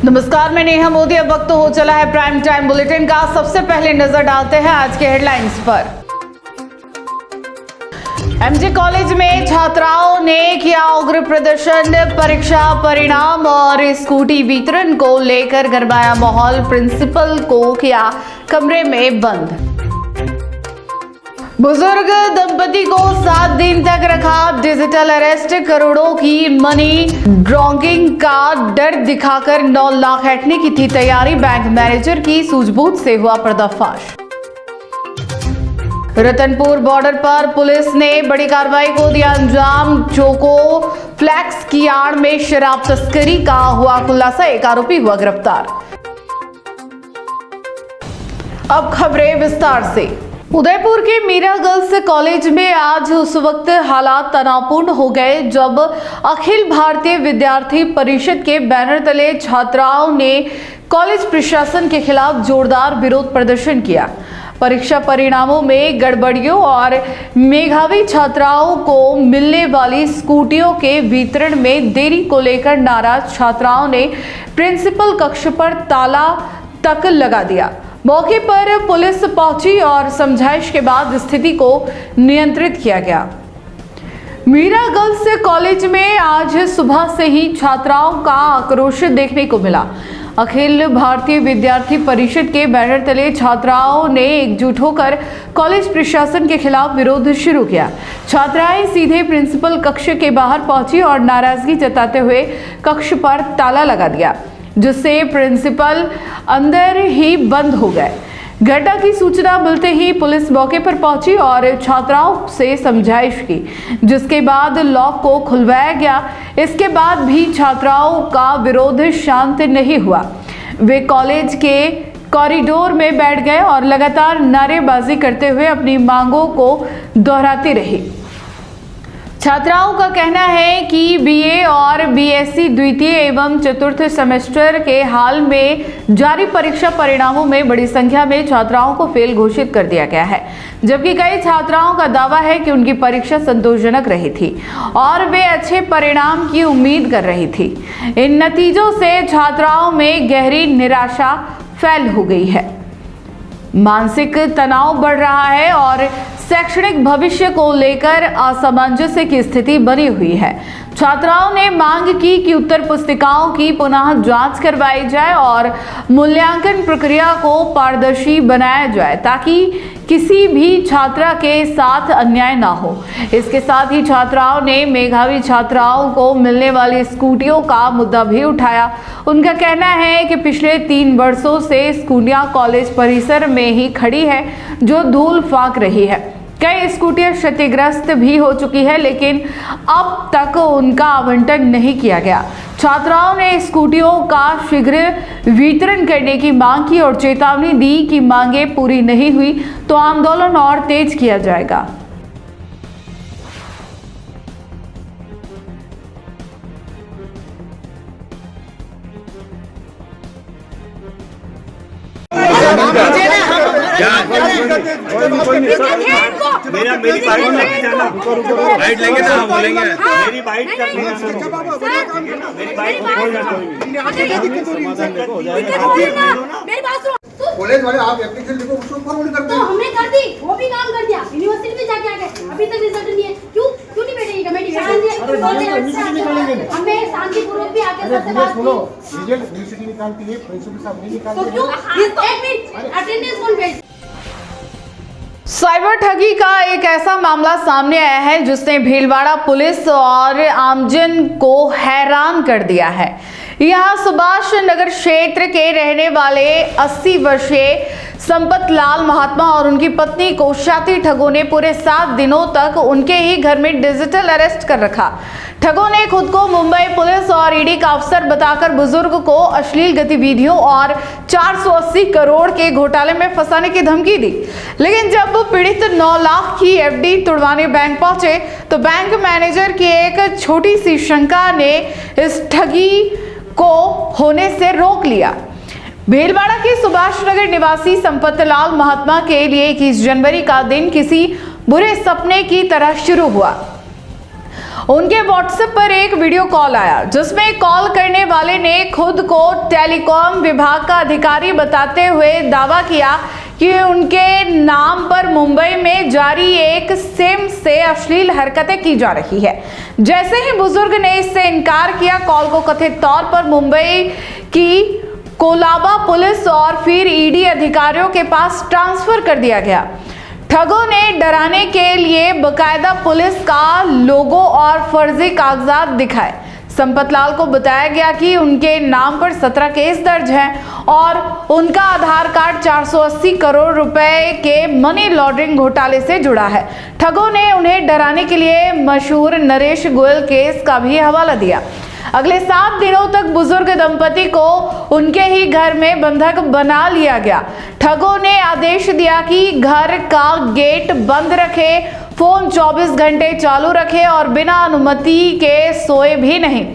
नमस्कार, मैं नेहा मोदी। अब वक्त हो चला है प्राइम टाइम बुलेटिन का। सबसे पहले नजर डालते हैं आज के हेडलाइंस पर। एमजे कॉलेज में छात्राओं ने किया उग्र प्रदर्शन। परीक्षा परिणाम और स्कूटी वितरण को लेकर गरमाया माहौल। प्रिंसिपल को किया कमरे में बंद। बुजुर्ग दंपति को 7 दिन तक रखा डिजिटल अरेस्ट। करोड़ों की मनी लॉन्ड्रिंग का डर दिखाकर 9 लाख हटने की थी तैयारी। बैंक मैनेजर की सूझबूझ से हुआ पर्दाफाश। रतनपुर बॉर्डर पर पुलिस ने बड़ी कार्रवाई को दिया अंजाम। चोको फ्लैक्स की आड़ में शराब तस्करी का हुआ खुलासा। एक आरोपी हुआ गिरफ्तार। अब खबरें विस्तार से। उदयपुर के मीरा गर्ल्स कॉलेज में आज उस वक्त हालात तनावपूर्ण हो गए जब अखिल भारतीय विद्यार्थी परिषद के बैनर तले छात्राओं ने कॉलेज प्रशासन के खिलाफ जोरदार विरोध प्रदर्शन किया। परीक्षा परिणामों में गड़बड़ियों और मेधावी छात्राओं को मिलने वाली स्कूटियों के वितरण में देरी को लेकर नाराज छात्राओं ने प्रिंसिपल कक्ष पर ताला तक लगा दिया। मौके पर पुलिस पहुंची और समझाइश के बाद स्थिति को नियंत्रित किया गया। मीरा गर्ल्स कॉलेज में आज सुबह से ही छात्राओं का आक्रोश देखने को मिला। अखिल भारतीय विद्यार्थी परिषद के बैनर तले छात्राओं ने एकजुट होकर कॉलेज प्रशासन के खिलाफ विरोध शुरू किया। छात्राएं सीधे प्रिंसिपल कक्ष के बाहर पहुंची और नाराजगी जताते हुए कक्ष पर ताला लगा दिया, जिससे प्रिंसिपल अंदर ही बंद हो गए। घटना की सूचना मिलते ही पुलिस मौके पर पहुंची और छात्राओं से समझाइश की, जिसके बाद लॉक को खुलवाया गया। इसके बाद भी छात्राओं का विरोध शांत नहीं हुआ। वे कॉलेज के कॉरिडोर में बैठ गए और लगातार नारेबाजी करते हुए अपनी मांगों को दोहराती रही। छात्राओं का कहना है कि बीए और बीएससी द्वितीय एवं चतुर्थ सेमेस्टर के हाल में जारी परीक्षा परिणामों में बड़ी संख्या में छात्राओं को फेल घोषित कर दिया गया है, जबकि कई छात्राओं का दावा है कि उनकी परीक्षा संतोषजनक रही थी और वे अच्छे परिणाम की उम्मीद कर रही थी। इन नतीजों से छात्राओं में गहरी निराशा फैल हो गई है। मानसिक तनाव बढ़ रहा है और शैक्षणिक भविष्य को लेकर असमंजस की स्थिति बनी हुई है। छात्राओं ने मांग की कि उत्तर पुस्तिकाओं की पुनः जांच करवाई जाए और मूल्यांकन प्रक्रिया को पारदर्शी बनाया जाए ताकि किसी भी छात्रा के साथ अन्याय ना हो। इसके साथ ही छात्राओं ने मेधावी छात्राओं को मिलने वाली स्कूटियों का मुद्दा भी उठाया। उनका कहना है कि पिछले 3 वर्षों से स्कूटियां कॉलेज परिसर में ही खड़ी है, जो धूल फाक रही है। कई स्कूटियां क्षतिग्रस्त भी हो चुकी है, लेकिन अब तक उनका आवंटन नहीं किया गया। छात्राओं ने स्कूटियों का शीघ्र वितरण करने की मांग की और चेतावनी दी कि मांगें पूरी नहीं हुई तो आंदोलन और तेज किया जाएगा। मेरी बाइट बाइट लेंगे ना, बोलेंगे मेरी बाइट करनी है। मेरी बाइट कॉलेज वाले आप एप्लीकेशन लिखो, उसको फॉरवर्ड करते हैं। तो हमने कर दी, वो भी काम कर दिया। यूनिवर्सिटी में जाके आ गए, अभी तक रिजल्ट नहीं है। क्यों नहीं बैठेगी कमेटी? हमने शांतिपूर्वक भी आके सबसे बात की। रिजल्ट यूनिवर्सिटी निकालती है, प्रिंसिपल साहब नहीं निकालते। तो क्यों? एक मिनट, अटेंडेंस कौन भेज? साइबर ठगी का एक ऐसा मामला सामने आया है जिसने भीलवाड़ा पुलिस और आमजन को हैरान कर दिया है। यहाँ सुभाष नगर क्षेत्र के रहने वाले 80 वर्षीय संपत लाल महात्मा और उनकी पत्नी को शातिर ठगों ने पूरे 7 दिनों तक उनके ही घर में डिजिटल अरेस्ट कर रखा। ठगों ने खुद को मुंबई पुलिस और ईडी का अफसर बताकर बुजुर्ग को अश्लील गतिविधियों और 480 करोड़ के घोटाले में फंसाने की धमकी दी। लेकिन जब पीड़ित 9 लाख की एफडी तुड़वाने बैंक पहुंचे तो बैंक मैनेजर की एक छोटी सी शंका ने इस ठगी को होने से रोक लिया। भीलवाड़ा के सुभाष नगर निवासी संपत लाल महात्मा के लिए 21 जनवरी का दिन किसी बुरे सपने की तरह शुरू हुआ। उनके व्हाट्सएप पर एक वीडियो कॉल आया जिसमें कॉल करने वाले ने खुद को टेलीकॉम विभाग का अधिकारी बताते हुए दावा किया कि उनके नाम पर मुंबई में जारी एक सिम से अश्लील हरकतें की जा रही है। जैसे ही बुजुर्ग ने इससे इनकार किया, कॉल को कथित तौर पर मुंबई की कोलाबा पुलिस और फिर ईडी अधिकारियों के पास ट्रांसफर कर दिया गया। ठगों ने डराने के लिए बकायदा पुलिस का लोगो और फर्जी कागजात दिखाए। संपत लाल को बताया गया कि उनके नाम पर 17 केस दर्ज हैं और उनका आधार कार्ड 480 करोड़ रुपए के मनी लॉन्ड्रिंग घोटाले से जुड़ा है। ठगों ने उन्हें डराने के लिए मशहूर नरेश गोयल केस का भी हवाला दिया। अगले 7 दिनों तक बुजुर्ग दंपति को उनके ही घर में बंधक बना लिया गया। ठगों ने आदेश दिया कि घर का गेट बंद रखे, फोन 24 घंटे चालू रखे और बिना अनुमति के सोए भी नहीं।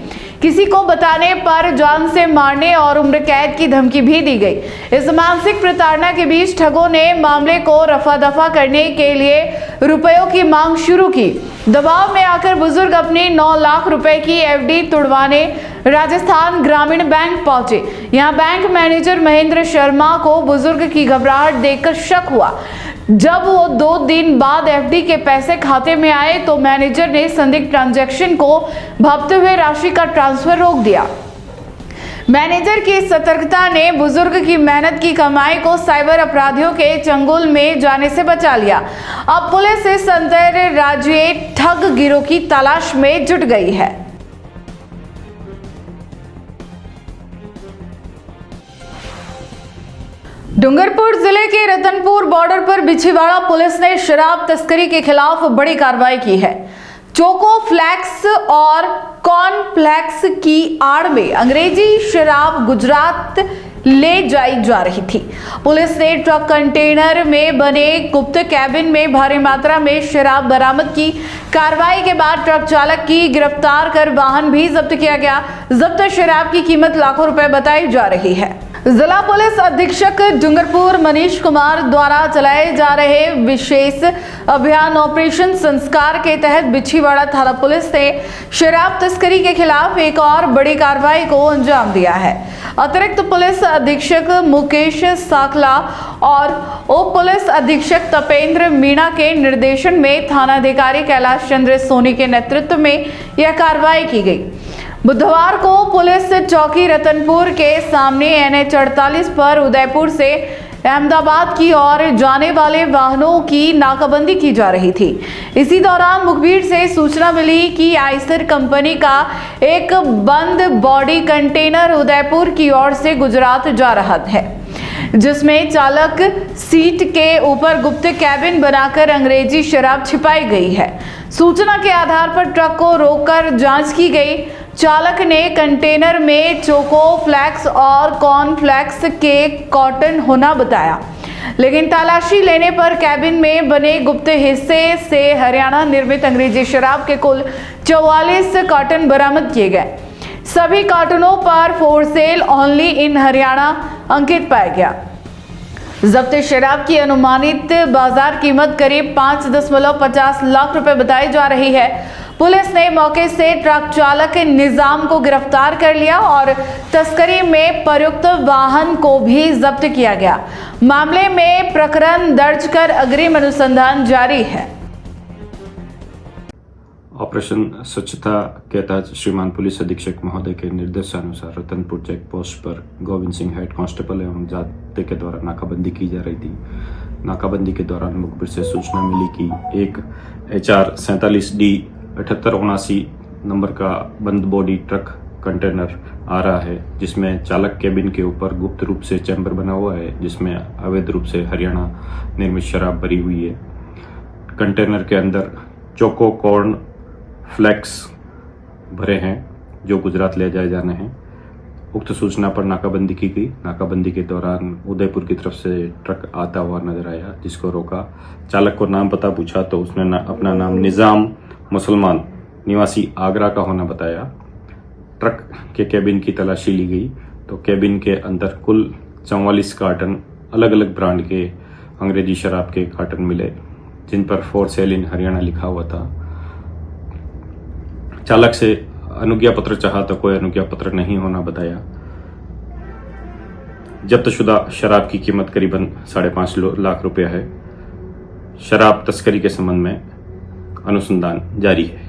किसी को बताने पर जान से मारने और उम्र कैद की धमकी भी दी गई। इस मानसिक प्रताड़ना के बीच ठगों ने मामले को रफा दफा करने के लिए रुपयों की मांग शुरू की। दबाव में आकर बुजुर्ग अपनी 9 लाख रुपए की एफडी तुड़वाने राजस्थान ग्रामीण बैंक पहुंचे। यहां बैंक मैनेजर महेंद्र शर्मा को बुजुर्ग की घबराहट देखकर शक हुआ। जब वो 2 दिन बाद एफडी के पैसे खाते में आए तो मैनेजर ने संदिग्ध ट्रांजैक्शन को भांपते हुए राशि का ट्रांसफर रोक दिया। मैनेजर की सतर्कता ने बुजुर्ग की मेहनत की कमाई को साइबर अपराधियों के चंगुल में जाने से बचा लिया। अब पुलिस इस अंतरराज्यीय ठग गिरोह की तलाश में जुट गई है। डूंगरपुर जिले के रतनपुर बॉर्डर पर बिछीवाड़ा पुलिस ने शराब तस्करी के खिलाफ बड़ी कार्रवाई की है। चोको फ्लैक्स और कॉर्नफ्लैक्स की आड़ में अंग्रेजी शराब गुजरात ले जाई जा रही थी। पुलिस ने ट्रक कंटेनर में बने गुप्त कैबिन में भारी मात्रा में शराब बरामद की। कार्रवाई के बाद ट्रक चालक की गिरफ्तार कर वाहन भी जब्त किया गया। जब्त शराब की कीमत लाखों रुपए बताई जा रही है। जिला पुलिस अधीक्षक डूंगरपुर मनीष कुमार द्वारा चलाए जा रहे विशेष अभियान ऑपरेशन संस्कार के तहत बिछीवाड़ा थाना पुलिस ने शराब तस्करी के खिलाफ एक और बड़ी कार्रवाई को अंजाम दिया है। अतिरिक्त पुलिस अधीक्षक मुकेश साखला और उप पुलिस अधीक्षक तपेंद्र मीणा के निर्देशन में थानाधिकारी कैलाश चंद्र सोनी के नेतृत्व में यह कार्रवाई की गई। बुधवार को पुलिस चौकी रतनपुर के सामने NH 48 पर उदयपुर से अहमदाबाद की ओर जाने वाले वाहनों की नाकाबंदी की जा रही थी। इसी दौरान मुखबिर से सूचना मिली कि आइसर कंपनी का एक बंद बॉडी कंटेनर उदयपुर की ओर से गुजरात जा रहा है, जिसमें चालक सीट के ऊपर गुप्त कैबिन बनाकर अंग्रेजी शराब छिपाई गई है। सूचना के आधार पर ट्रक को रोककर जांच की गई। चालक ने कंटेनर में चोको फ्लैक्स और कॉर्नफ्लैक्स के कॉटन होना बताया, लेकिन तलाशी लेने पर कैबिन में बने गुप्त हिस्से से हरियाणा निर्मित अंग्रेजी शराब के कुल 44 कार्टन बरामद किए गए। सभी कार्टनों पर for sale only in Haryana अंकित पाया गया। जब्त शराब की अनुमानित बाजार कीमत करीब 5.50 लाख रुपए बताई जा रही है। पुलिस ने मौके से ट्रक चालक निजाम को गिरफ्तार कर लिया और तस्करी में प्रयुक्त वाहन को भी जब्त किया गया। मामले में प्रकरण दर्ज कर अग्रिम अनुसंधान जारी है। ऑपरेशन स्वच्छता के तहत श्रीमान पुलिस अधीक्षक महोदय के निर्देशानुसार रतनपुर चेक पोस्ट पर गोविंद सिंह हेड कांस्टेबल एवं जाब्ते के द्वारा नाकाबंदी की जा रही थी। नाकाबंदी के दौरान मुखबिर से सूचना मिली कि एक HR 47D 7879 नंबर का बंद बॉडी ट्रक कंटेनर आ रहा है, जिसमें चालक केबिन के ऊपर गुप्त रूप से चैम्बर बना हुआ है, जिसमें अवैध रूप से हरियाणा निर्मित शराब भरी हुई है। कंटेनर के अंदर चोको कॉर्न फ्लैक्स भरे हैं जो गुजरात ले जाए जाने हैं। उक्त सूचना पर नाकाबंदी की गई। नाकाबंदी के दौरान उदयपुर की तरफ से ट्रक आता हुआ नजर आया, जिसको रोका। चालक को नाम पता पूछा तो उसने अपना नाम निजाम मुसलमान निवासी आगरा का होना बताया। ट्रक के केबिन की तलाशी ली गई तो केबिन के अंदर कुल 44 कार्टन अलग अलग ब्रांड के अंग्रेजी शराब के कार्टन मिले, जिन पर फॉर सेल इन हरियाणा लिखा हुआ था। चालक से अनुज्ञा पत्र चाहा तो कोई अनुज्ञा पत्र नहीं होना बताया। जब्तशुदा शराब की कीमत करीबन 5.5 लाख रुपया है। शराब तस्करी के संबंध में अनुसंधान जारी है।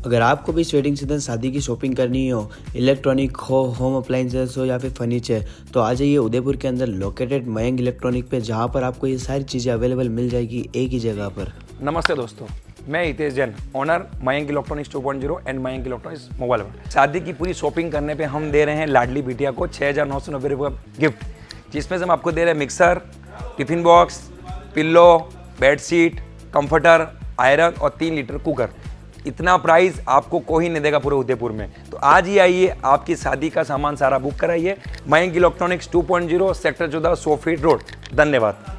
अगर आपको भी इस वेडिंग सीजन शादी की शॉपिंग करनी हो, इलेक्ट्रॉनिक हो, होम अप्लाइंसेस हो या फिर फर्नीचर, तो आ जाइए उदयपुर के अंदर लोकेटेड मयंक इलेक्ट्रॉनिक पे, जहाँ पर आपको ये सारी चीज़ें अवेलेबल मिल जाएगी एक ही जगह पर। नमस्ते दोस्तों, मैं Hitesh Jain, owner Mayank electronics 2.0 and Mayank electronics mobile पर। शादी की पूरी शॉपिंग करने पे हम दे रहे हैं लाडली बिटिया को 6,990 रुपये गिफ्ट, जिसमें से हम आपको दे रहे हैं mixer, tiffin box, pillow, bedsheet, comforter, iron और 3 लीटर कुकर। इतना प्राइस आपको कोई नहीं देगा पूरे उदयपुर में। तो आज ही आइए, आपकी शादी का सामान सारा बुक कराइए। Mayank electronics 2.0 sector 14 100 feet road. धन्यवाद।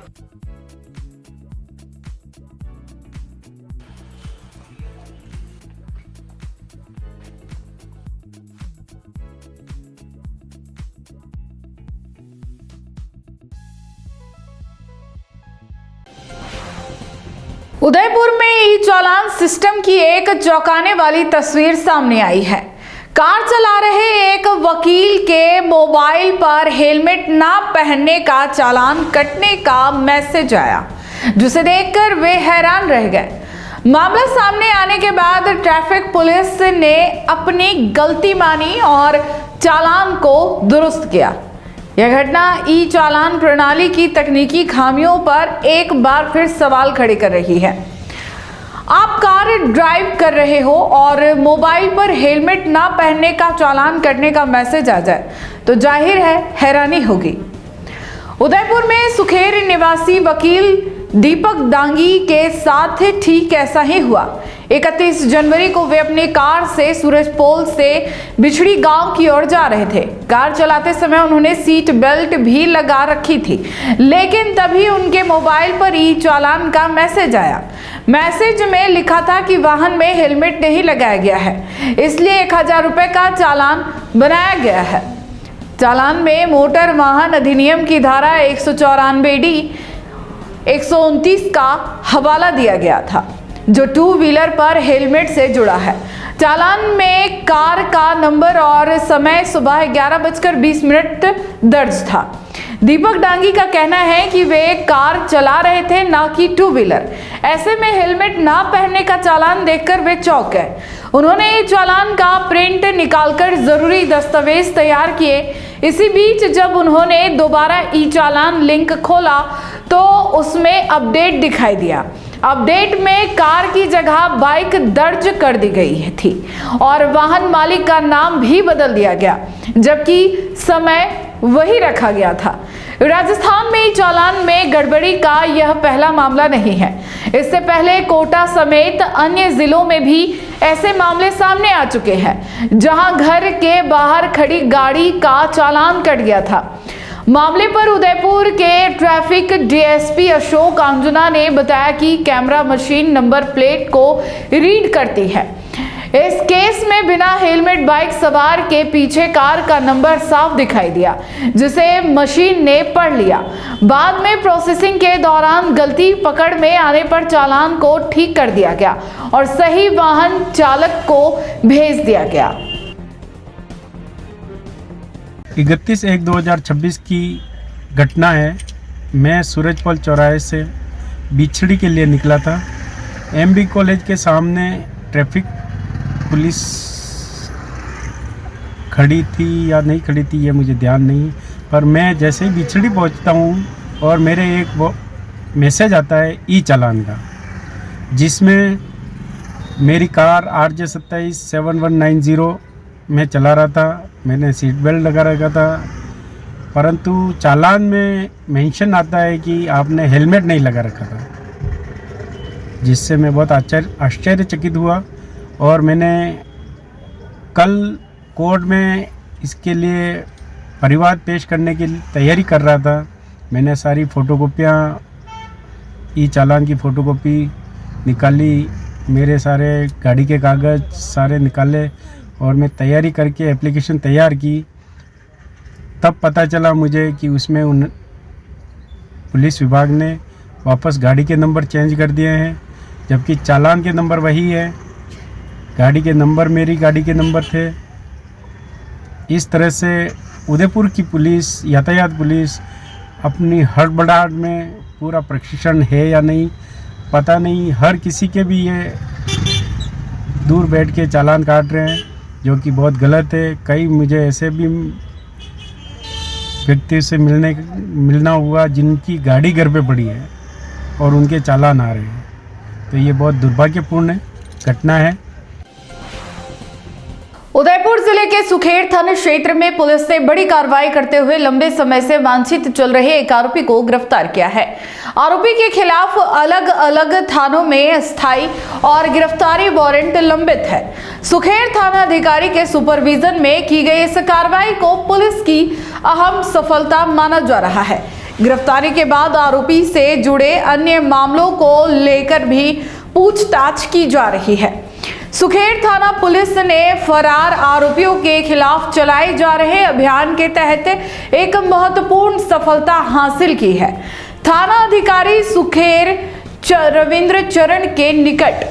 उदयपुर में ई चालान सिस्टम की एक चौंकाने वाली तस्वीर सामने आई है। कार चला रहे एक वकील के मोबाइल पर हेलमेट ना पहनने का चालान कटने का मैसेज आया, जिसे देखकर वे हैरान रह गए। मामला सामने आने के बाद ट्रैफिक पुलिस ने अपनी गलती मानी और चालान को दुरुस्त किया। यह घटना ई चालान प्रणाली की तकनीकी खामियों पर एक बार फिर सवाल खड़े कर रही है। आप कार ड्राइव कर रहे हो और मोबाइल पर हेलमेट ना पहनने का चालान कटने का मैसेज आ जाए तो जाहिर है हैरानी होगी। उदयपुर में सुखेर निवासी वकील दीपक डांगी के साथ ठीक ऐसा ही हुआ। 31 जनवरी को वे अपनी कार से सूरजपोल से बिछड़ी गांव की ओर जा रहे थे। कार चलाते समय उन्होंने सीट बेल्ट भी लगा रखी थी, लेकिन तभी उनके मोबाइल पर ई चालान का मैसेज आया। मैसेज में लिखा था कि वाहन में हेलमेट नहीं लगाया गया है, इसलिए 1000 रुपये का चालान बनाया गया है। चालान में मोटर वाहन अधिनियम की धारा 194D 129 का हवाला दिया गया था, जो 2 व्हीलर पर हेलमेट से जुड़ा है। चालान में कार का नंबर और समय सुबह 11:20 दर्ज था। दीपक डांगी का कहना है कि वे कार चला रहे थे, ना कि 2 व्हीलर। ऐसे में हेलमेट ना पहनने का चालान देखकर वे चौंक गए। उन्होंने ये चालान का प्रिंट निकालकर जरूरी दस्तावेज तैयार किए। इसी बीच जब उन्होंने दोबारा ई चालान लिंक खोला तो उसमें अपडेट दिखाई दिया। अपडेट में कार की जगह बाइक दर्ज कर दी गई थी और वाहन मालिक का नाम भी बदल दिया गया, जबकि समय वही रखा गया था। राजस्थान में चालान में गड़बड़ी का यह पहला मामला नहीं है। इससे पहले कोटा समेत अन्य जिलों में भी ऐसे मामले सामने आ चुके हैं, जहां घर के बाहर खड़ी गाड़ी का चालान कट गया था। मामले पर उदयपुर के ट्रैफिक डीएसपी अशोक अंजुना ने बताया कि कैमरा मशीन नंबर प्लेट को रीड करती है। इस केस में बिना हेलमेट बाइक सवार के पीछे कार का नंबर साफ दिखाई दिया, जिसे मशीन ने पढ़ लिया। बाद में प्रोसेसिंग के दौरान गलती पकड़ में आने पर चालान को ठीक कर दिया गया और सही वाहन चालक को भेज दिया गया। 31/1/2026 की घटना है। मैं सूरजपोल चौराहे से बिछड़ी के लिए निकला था। एमबी कॉलेज के सामने ट्रैफिक पुलिस खड़ी थी या नहीं खड़ी थी ये मुझे ध्यान नहीं, पर मैं जैसे ही बिछड़ी पहुंचता हूं और मेरे एक वो मैसेज आता है ई चालान का, जिसमें मेरी कार RJ27 7190 में चला रहा था। मैंने सीट बेल्ट लगा रखा था, परंतु चालान में मेंशन आता है कि आपने हेलमेट नहीं लगा रखा था, जिससे मैं बहुत आश्चर्यचकित हुआ। और मैंने कल कोर्ट में इसके लिए परिवाद पेश करने की तैयारी कर रहा था। मैंने सारी फ़ोटोकॉपियाँ, ई चालान की फ़ोटोकॉपी निकाली, मेरे सारे गाड़ी के कागज़ सारे निकाले और मैं तैयारी करके एप्लीकेशन तैयार की। तब पता चला मुझे कि उसमें पुलिस विभाग ने वापस गाड़ी के नंबर चेंज कर दिए हैं, जबकि चालान के नंबर वही है। गाड़ी के नंबर मेरी गाड़ी के नंबर थे। इस तरह से उदयपुर की पुलिस, यातायात पुलिस अपनी हड़बड़ाहट में पूरा प्रशिक्षण है या नहीं पता नहीं। हर किसी के भी ये दूर बैठ के चालान काट रहे हैं, जो कि बहुत गलत है। कई मुझे ऐसे भी व्यक्ति से मिलना हुआ जिनकी गाड़ी घर पे पड़ी है और उनके चालान आ रहे हैं, तो ये बहुत दुर्भाग्यपूर्ण घटना है। उदयपुर जिले के सुखेड़ थाना क्षेत्र में पुलिस ने बड़ी कार्रवाई करते हुए लंबे समय से वांछित चल रहे एक आरोपी को गिरफ्तार किया है। आरोपी के खिलाफ अलग अलग थानों में स्थायी और गिरफ्तारी वारंट लंबित है। सुखेड़ थाना अधिकारी के सुपरविजन में की गई इस कार्रवाई को पुलिस की अहम सफलता माना जा रहा है। गिरफ्तारी के बाद आरोपी से जुड़े अन्य मामलों को लेकर भी पूछताछ की जा रही है। सुखेड़ थाना पुलिस ने फरार आरोपियों के खिलाफ चलाए जा रहे अभियान के तहत एक महत्वपूर्ण सफलता हासिल की है। थाना अधिकारी सुखेड़ रविंद्र चरण के निकट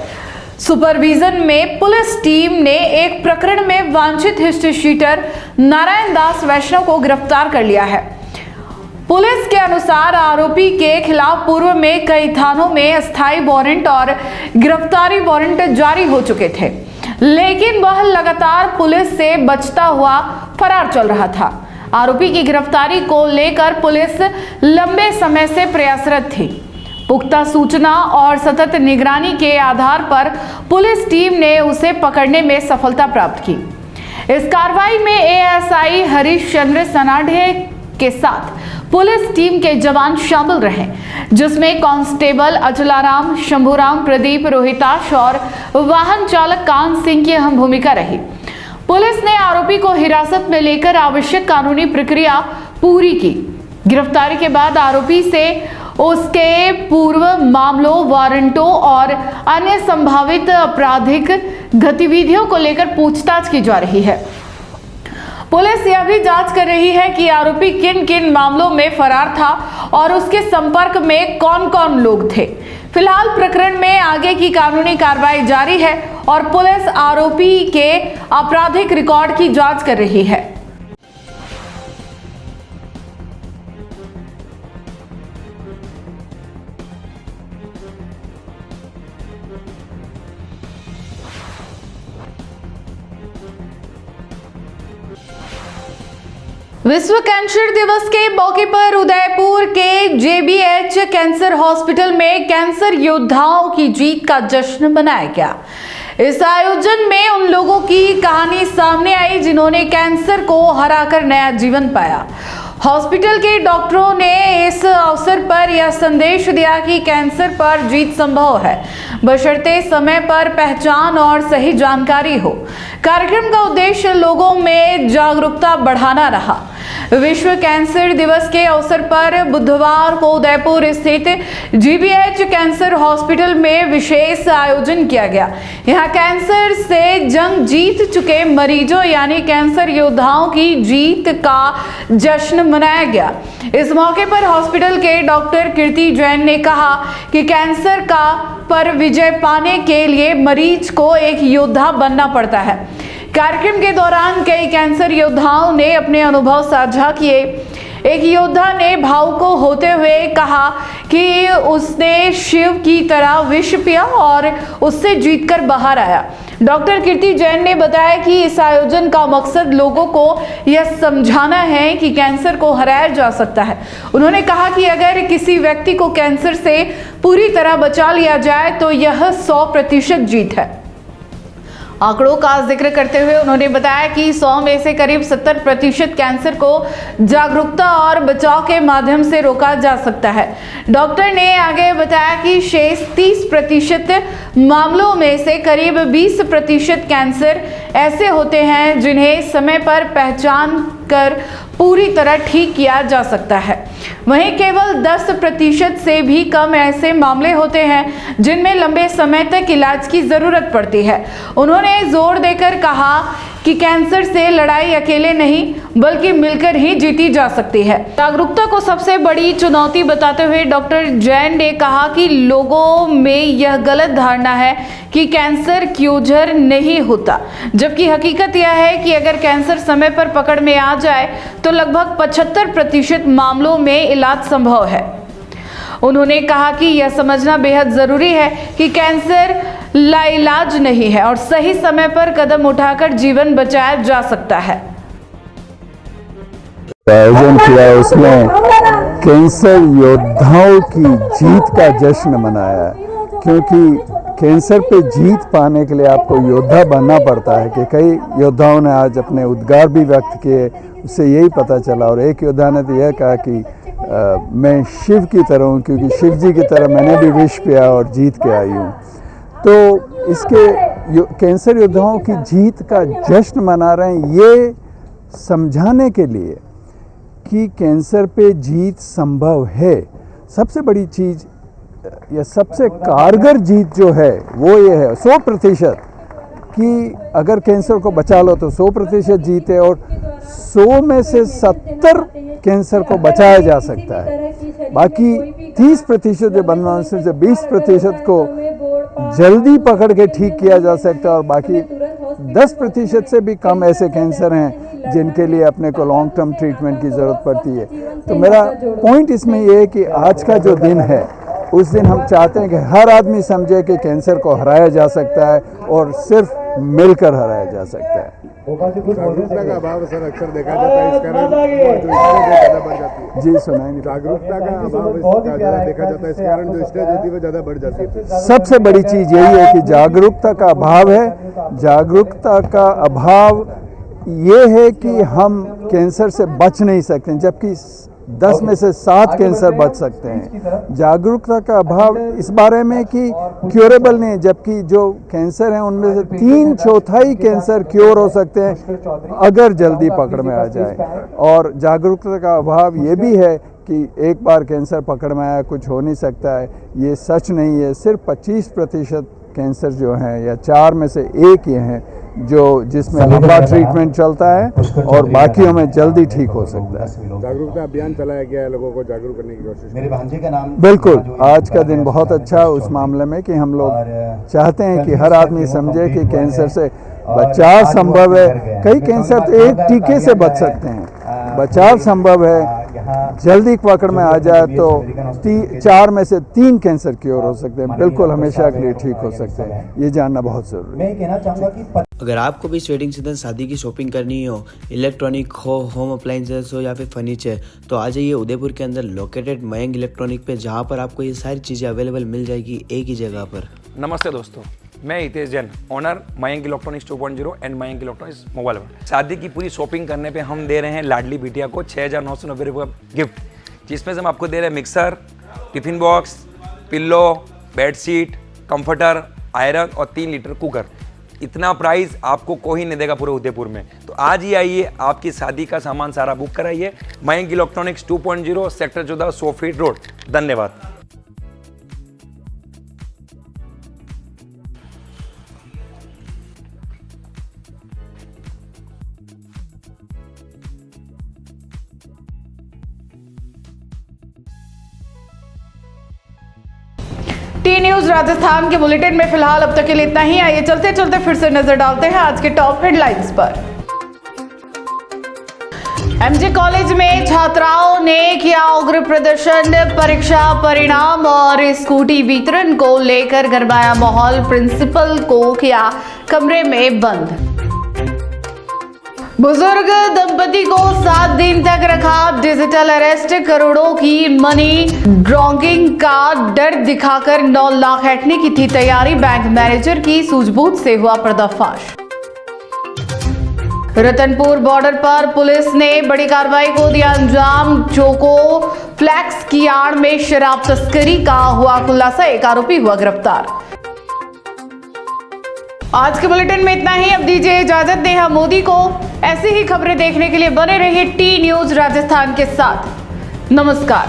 सुपरविजन में पुलिस टीम ने एक प्रकरण में वांछित हिस्ट्री शीटर नारायण दास वैष्णव को गिरफ्तार कर लिया है। पुलिस के अनुसार आरोपी के खिलाफ पूर्व में कई थानों में अस्थायी वारंट और गिरफ्तारी वारंट जारी हो चुके थे, लेकिन वह लगातार पुलिस से बचता हुआ फरार चल रहा था। आरोपी की गिरफ्तारी को लेकर पुलिस लंबे समय से प्रयासरत थी। पुख्ता सूचना और सतत निगरानी के आधार पर पुलिस टीम ने उसे पकड़ने में सफलता प्राप्त की। इस कार्रवाई में एएसआई हरीश चंद्र सनाढे के साथ पुलिस टीम के जवान शामिल रहे, जिसमें कांस्टेबल अचलाराम, शंभूराम, प्रदीप, रोहिताश और वाहन चालक कान सिंह की अहम भूमिका रही। पुलिस ने आरोपी को हिरासत में लेकर आवश्यक कानूनी प्रक्रिया पूरी की। गिरफ्तारी के बाद आरोपी से उसके पूर्व मामलों, वारंटों और अन्य संभावित आपराधिक गतिविधियों को लेकर पूछताछ की जा रही है। पुलिस यह भी जांच कर रही है कि आरोपी किन किन मामलों में फरार था और उसके संपर्क में कौन कौन लोग थे। फिलहाल प्रकरण में आगे की कानूनी कार्रवाई जारी है और पुलिस आरोपी के आपराधिक रिकॉर्ड की जांच कर रही है। विश्व कैंसर दिवस के मौके पर उदयपुर के जेबीएच कैंसर हॉस्पिटल में कैंसर योद्धाओं की जीत का जश्न मनाया गया। इस आयोजन में उन लोगों की कहानी सामने आई जिन्होंने कैंसर को हराकर नया जीवन पाया। हॉस्पिटल के डॉक्टरों ने इस अवसर पर यह संदेश दिया कि कैंसर पर जीत संभव है, बशर्ते समय पर पहचान और सही जानकारी हो। कार्यक्रम का उद्देश्य लोगों में जागरूकता बढ़ाना रहा। विश्व कैंसर दिवस के अवसर पर बुधवार को उदयपुर स्थित जीबीएच कैंसर हॉस्पिटल में विशेष आयोजन किया गया। यहां कैंसर से जंग जीत चुके मरीजों यानी कैंसर योद्धाओं की जीत का जश्न मनाया गया। इस मौके पर हॉस्पिटल के डॉक्टर कीर्ति जैन ने कहा कि कैंसर का पर विजय पाने के लिए मरीज को एक योद्धा बनना पड़ता है। कार्यक्रम के दौरान कई कैंसर योद्धाओं ने अपने अनुभव साझा किए। एक योद्धा ने भावुक होते हुए कहा कि उसने शिव की तरह विष पिया और उससे जीतकर बाहर आया। डॉक्टर कीर्ति जैन ने बताया कि इस आयोजन का मकसद लोगों को यह समझाना है कि कैंसर को हराया जा सकता है। उन्होंने कहा कि अगर किसी व्यक्ति को कैंसर से पूरी तरह बचा लिया जाए तो यह 100% जीत है। आंकड़ों का जिक्र करते हुए उन्होंने बताया कि 100 में से करीब 70% कैंसर को जागरूकता और बचाव के माध्यम से रोका जा सकता है। डॉक्टर ने आगे बताया कि शेष 30% मामलों में से करीब 20% कैंसर ऐसे होते हैं जिन्हें समय पर पहचान कर पूरी तरह ठीक किया जा सकता है। वहीं केवल 10% से भी कम ऐसे मामले होते हैं जिनमें लंबे समय तक इलाज की जरूरत पड़ती है। उन्होंने जोर देकर कहा कि कैंसर से लड़ाई अकेले नहीं बल्कि मिलकर ही जीती जा सकती है। जागरूकता को सबसे बड़ी चुनौती बताते हुए डॉक्टर जैन ने कहा कि लोगों में यह गलत धारणा है कि कैंसर क्यूजर नहीं होता, जबकि हकीकत यह है कि अगर कैंसर समय पर पकड़ में आ जाए तो लगभग 75% मामलों में इलाज संभव है। उन्होंने कहा कि यह समझना बेहद जरूरी है कि कैंसर लाइलाज नहीं है और सही समय पर कदम उठाकर जीवन बचाया जा सकता है। आयोजन किया, उसमें कैंसर योद्धाओं की जीत का जश्न मनाया, क्योंकि कैंसर पे जीत पाने के लिए आपको योद्धा बनना पड़ता है। कि कई योद्धाओं ने आज अपने उद्गार भी व्यक्त किए, उससे यही पता चला। और एक योद्धा ने तो यह कहा कि मैं शिव की तरह हूँ, क्योंकि शिव जी की तरह मैंने भी विष पिया और जीत के आई हूँ। तो इसके कैंसर योद्धाओं की जीत का जश्न मना रहे हैं, ये समझाने के लिए कि कैंसर पे जीत संभव है। सबसे बड़ी चीज़ या सबसे कारगर जीत जो है वो ये है 100% कि अगर कैंसर को बचा लो तो 100% जीत है, और 100 में से 70 कैंसर को बचाया जा सकता है। बाकी 30% जो बनवा से 20% को जल्दी पकड़ के ठीक किया जा सकता है, और बाकी 10% से भी कम ऐसे कैंसर हैं जिनके लिए अपने को लॉन्ग टर्म ट्रीटमेंट की ज़रूरत पड़ती है। तो मेरा पॉइंट इसमें यह है कि आज का जो दिन है उस दिन हम चाहते हैं कि हर आदमी समझे कि कैंसर को हराया जा सकता है और सिर्फ मिलकर हराया जा सकता है। जागरूकता का अभाव सर अक्सर देखा जाता है, इस कारण जो ज़्यादा बढ़ जाती है। जी सुनाएंगे। जागरूकता का अभाव ज़्यादा देखा जाता है, इस कारण जो स्टेज होती है वो ज़्यादा बढ़ जाती है। सबसे बड़ी चीज़ यही है कि जागरूकता का अभाव है। जागरूकता का अभाव ये है कि हम कैंसर से बच नहीं सकते, जबकि 10 में से 7 कैंसर बच सकते हैं। जागरूकता का अभाव इस बारे में कि क्योरेबल नहीं है, जबकि जो कैंसर हैं उनमें से 3/4 कैंसर क्योर हो सकते हैं अगर जल्दी पकड़ में आ जाए। और जागरूकता का अभाव ये भी है कि एक बार कैंसर पकड़ में आया कुछ हो नहीं सकता है, ये सच नहीं है। सिर्फ 25% कैंसर जो हैं या 4 में से 1 ये हैं जो जिसमें लंबा ट्रीटमेंट चलता है और बाकियों में जल्दी ठीक हो सकता है। जागरूकता अभियान चलाया गया है, लोगों को जागरूक करने की कोशिश। मेरे भांजे का नाम बिल्कुल, आज का दिन बहुत अच्छा है उस मामले में कि हम लोग चाहते हैं कि हर आदमी समझे कि कैंसर से बचाव संभव है। कई कैंसर तो एक टीके से बच सकते हैं, बचाव संभव है। जल्दी पकड़ में आ जाए तो 4 में से 3 कैंसर क्योर हो सकते हैं, बिल्कुल हमेशा के लिए ठीक हो सकते हैं। ये जानना बहुत ज़रूरी है। मैं कहना चाहूँगा कि अगर आपको भी इस वेडिंग सीजन शादी की शॉपिंग करनी हो, इलेक्ट्रॉनिक हो, होम अप्लाइंसेस हो या फिर फर्नीचर, तो आ जाइए उदयपुर के अंदर लोकेटेड मयंक इलेक्ट्रॉनिक पे, जहाँ पर आपको ये सारी चीज़ें अवेलेबल मिल जाएगी एक ही जगह पर। नमस्ते दोस्तों, मैं Hitesh Jain, owner Mayank electronics 2.0 and Mayank electronics mobile world. शादी की पूरी शॉपिंग करने पे हम दे रहे हैं लाडली बिटिया को 6,990 रुपये का गिफ्ट, जिसमें से हम आपको दे रहे हैं mixer, tiffin box, pillow, bedsheet, comforter, iron और 3 लीटर कुकर। इतना प्राइस आपको कोई नहीं देगा पूरे उदयपुर में। तो आज ही आइए, आपकी शादी का सामान सारा बुक कराइए। Mayank electronics 2.0 sector 14 100 feet road. धन्यवाद। टी न्यूज राजस्थान के बुलेटिन में फिलहाल अब तक के लिए इतना ही। आइए चलते चलते फिर से नजर डालते हैं आज के टॉप हेडलाइंस पर। एमजे कॉलेज में छात्राओं ने किया उग्र प्रदर्शन, परीक्षा परिणाम और स्कूटी वितरण को लेकर गरमाया माहौल, प्रिंसिपल को किया कमरे में बंद। बुजुर्ग दंपति को 7 दिन तक रखा डिजिटल अरेस्ट, करोड़ों की मनी ड्रॉगिंग का डर दिखाकर 9 लाख हटने की थी तैयारी, बैंक मैनेजर की सूझबूझ से हुआ पर्दाफाश। रतनपुर बॉर्डर पर पुलिस ने बड़ी कार्रवाई को दिया अंजाम, चोको फ्लैक्स की आड़ में शराब तस्करी का हुआ खुलासा, एक आरोपी हुआ गिरफ्तार। आज के बुलेटिन में इतना ही। अब दीजिए इजाजत नेहा मोदी को। ऐसी ही खबरें देखने के लिए बने रहिए टी न्यूज राजस्थान के साथ। नमस्कार।